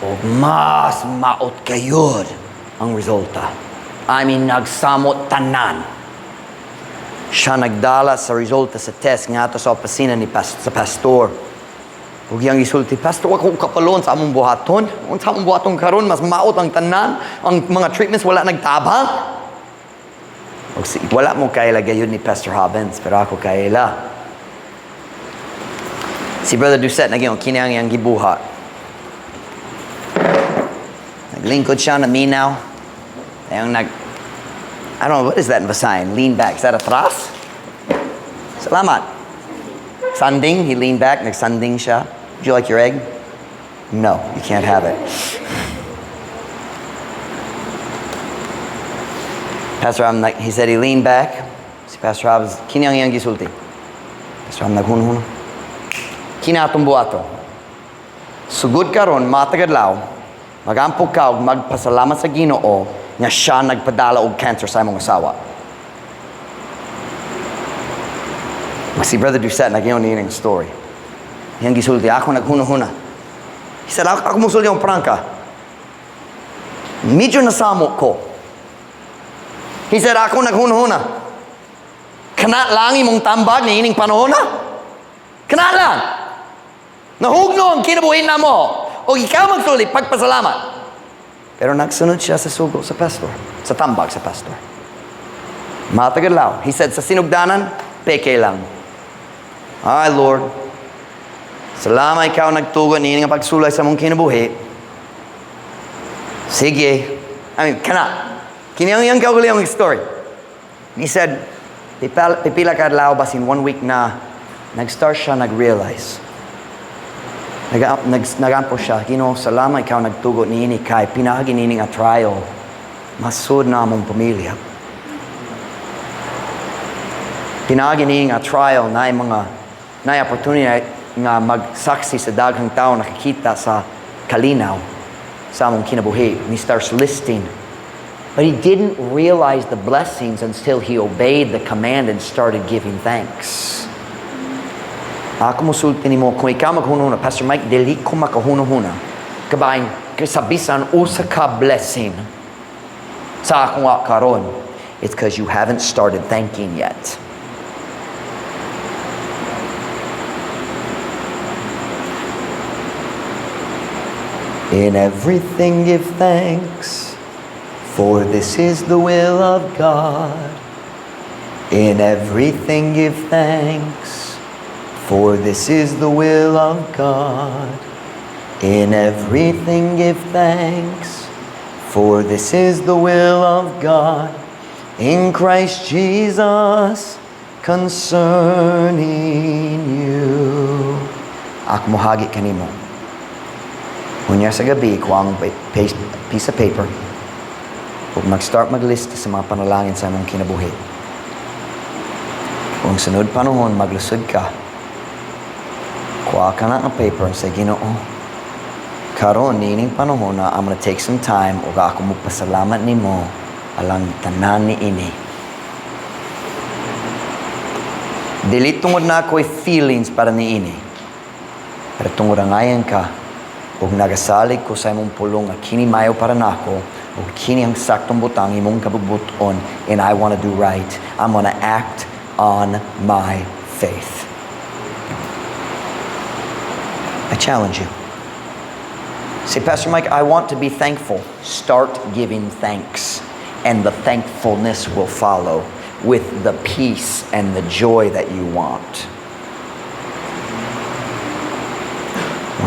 O mas maot kayod ang resulta. I mean, nagsamot tanan. Siya nagdala sa resulta sa test nga to sa opisina ni sa pastor. Ug yang isulti, pastor, ako kapalon sa among buhaton. Sa among buhaton karon mas maot ang tanan. Ang mga treatments wala nagtabang. Wala mo kaila gayon ni Pastor Hobbins, pero ako kaila. Si Brother Doucette nagyong kinang yang gibuhat. Naglingkod siya na minaw. I don't know, what is that in Visayan? Lean back. Is that atras? Salamat. Sanding, he leaned back, nagsanding siya. Would you like your egg? No, you can't have it. Pastor Rob, he said he leaned back. Si Pastor Rob, kini ang iyang gisulti. Pastor Rob, naghuno-huno. Kini atong buhaton. Sugod karon, matagad-law, magampog ka ug magpasalamat sa Ginoo nga siya nagpadala og cancer sa imong asawa. Si Brother Doucette, nagyon niya ng story. Iyang gisulti, ako naghuno-huna. He said, ako musulti ang prangka. Medyo nasamo ko. He said, ako naghuno-huna. Kana lang imong tambag ni ining panahon na? Kana lang. Nahugno ang kinabuhin na mo. O ikaw magsulit, pagpasalamat. Pero nagsunod siya sa sugo sa pastor. Sa tambag sa pastor. Matagalaw. He said, sa sinugdanan, peke lang. Ay, Lord. Salamat ikaw nagtugon ni nga pagsulay sa mong kinabuhi. Sige. Kana. Kiniyang kaugali story. He said, pipila ka adlaw bas in 1 week na nag-start siya nag-realize. Nagampo siya. Ginoo, salamat ikaw nagtugon ni kay pinagi ni nga trial. Masud na among pamilya. Pinagi ni nga trial na mga opportunity nga magsaksi sa daghang tao nakikita sa kalinaw sa among kinabuhi. He starts listing. But he didn't realize the blessings until he obeyed the command and started giving thanks. Ako musulti nimo kung ikaw maghunahuna, Pastor Mike, dili ko makahunahuna. Kabayan, kasabisan usa ka blessing sa akong karon. It's because you haven't started thanking yet. In everything give thanks, for this is the will of God. In everything give thanks, for this is the will of God. In everything give thanks, for this is the will of God. In Christ Jesus, concerning you. Ako mohagi kanimo. Kunya sa gabi, kuha ang piece of paper. Huwag mag-start maglista sa mga panalangin sa mong kinabuhi. Kung sunod panahon, maglusod ka. Kuha ka na ang paper sa Ginoo. Karon, nining panahon na I'm gonna take some time o ako magpasalamat ni mo alang tanan ni ini. Dili tungod na ako'y feelings para ni ini. Pero tungod ang ayan ka, ug nagasalig ko sa imong pulong nga kini mayo para nako ug kini ang saktong butang imong kabubuton and I want to do right. I'm going to act on my faith. I challenge you. Say, Pastor Mike, I want to be thankful. Start giving thanks and the thankfulness will follow with the peace and the joy that you want.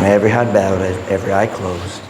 Every head bowed, every eye closed.